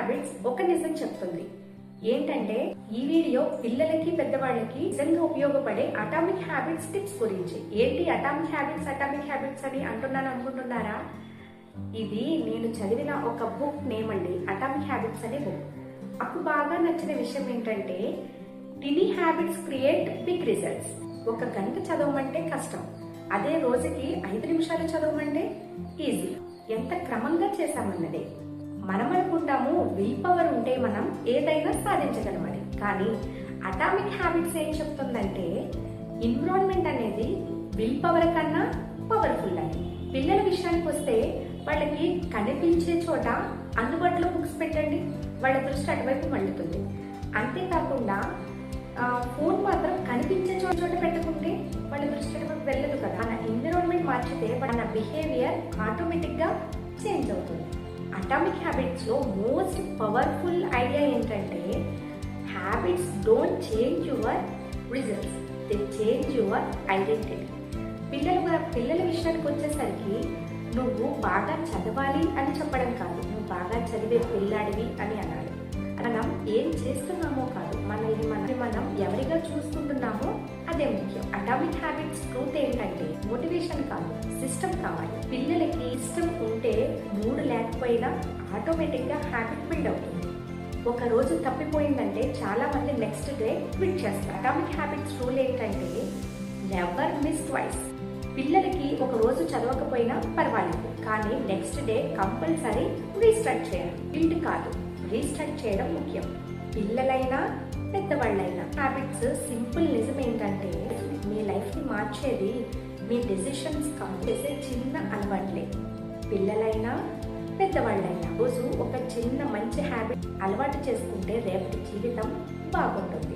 Habits ఒక నిజం చెప్తుంది. ఏంటంటే ఈ వీడియో పిల్లలకి పెద్దవాళ్ళకి నిజంగా ఉపయోగపడే అటామిక్ హ్యాబిట్స్ టిప్స్ గురించి. ఏంటి అటామిక్ హ్యాబిట్స్ అని అంటున్నాను అనుకుంటున్నారా? ఇది నేను చదివిన ఒక బుక్ నేమ్ అండి, అటామిక్ హ్యాబిట్స్ అనే బుక్. నాకు బాగా నచ్చిన విషయం ఏంటంటే tiny habits create big results. ఒక గంట చదవమంటే కష్టం, అదే రోజుకి 5 నిమిషాలు చదవమంటే ఈజీ. ఎంత క్రమంగా చేశామన్నదే. మనం అనుకుంటాము విల్ పవర్ ఉంటే మనం ఏదైనా సాధించగలమని, కానీ అటామిక్ హ్యాబిట్స్ ఏం చెప్తుందంటే ఎన్విరాన్మెంట్ అనేది విల్ పవర్ కన్నా పవర్ఫుల్ అని. పిల్లల విషయానికి వస్తే వాళ్ళకి కనిపించే చోట అందుబాటులో బుక్స్ పెట్టండి, వాళ్ళ దృష్టి అటువైపు మళ్ళుతుంది. అంతేకాకుండా ఫోన్ మాత్రం కనిపించే చోట పెట్టుకుంటే వాళ్ళ దృష్టి అటువైపు వెళ్ళదు కదా. మన ఎన్విరాన్మెంట్ మార్చితే మన బిహేవియర్ ఆటోమేటిక్ గా చేంజ్ అవుతుంది. అటామిక్ హ్యాబిట్స్ లో మోస్ట్ పవర్ఫుల్ ఐడియా ఏంటంటే habits don't change your results, they change your identity. పిల్లల విషయానికి వచ్చేసరికి నువ్వు బాగా చదవాలి అని చెప్పడం కాదు, నువ్వు బాగా చదివే పిల్లాడివి అని అనాలి. మనం ఏం చేస్తున్నామో కాదు, మనల్ని మనం ఎవరిగా చూసుకుంటున్నామో అదే ముఖ్యం. అటామిక్ హ్యాబిట్స్ ట్రూత్ ఏంటంటే మోటివేషన్ కాదు, సిస్టమ్ కావాలి. పిల్లలకి సిస్టమ్ ఉంటే మూడు లేకపోయినా ఆటోమేటిక్ గా హ్యాబిట్ బిల్డ్ అవుతుంది. ఒక రోజు తప్పిపోయిందంటే చాలా మంది నెక్స్ట్ డే క్విట్ చేస్తారు. అటామిక్ హ్యాబిట్స్ రూల్ ఏంటంటే నెవర్ మిస్ ట్వైస్. పిల్లలకి ఒక రోజు చదవకపోయినా పర్వాలేదు, కానీ నెక్స్ట్ డే కంపల్సరీ రీస్టార్ట్ చేయాలి. గిల్ట్ కాదు, రీస్టార్ట్ చేయడం ముఖ్యం. పిల్లలైనా పెద్దవాళ్ళైనా హ్యాబిట్స్ సింపుల్ నిజం ఏంటంటే మీ లైఫ్ ని మార్చేది మీ డెసిషన్స్ చేసే చిన్న అలవాట్లే. పిల్లలైనా పెద్దవాళ్ళైనా రోజు ఒక చిన్న మంచి హ్యాబిట్ అలవాటు చేసుకుంటే రేపటి జీవితం బాగుంటుంది.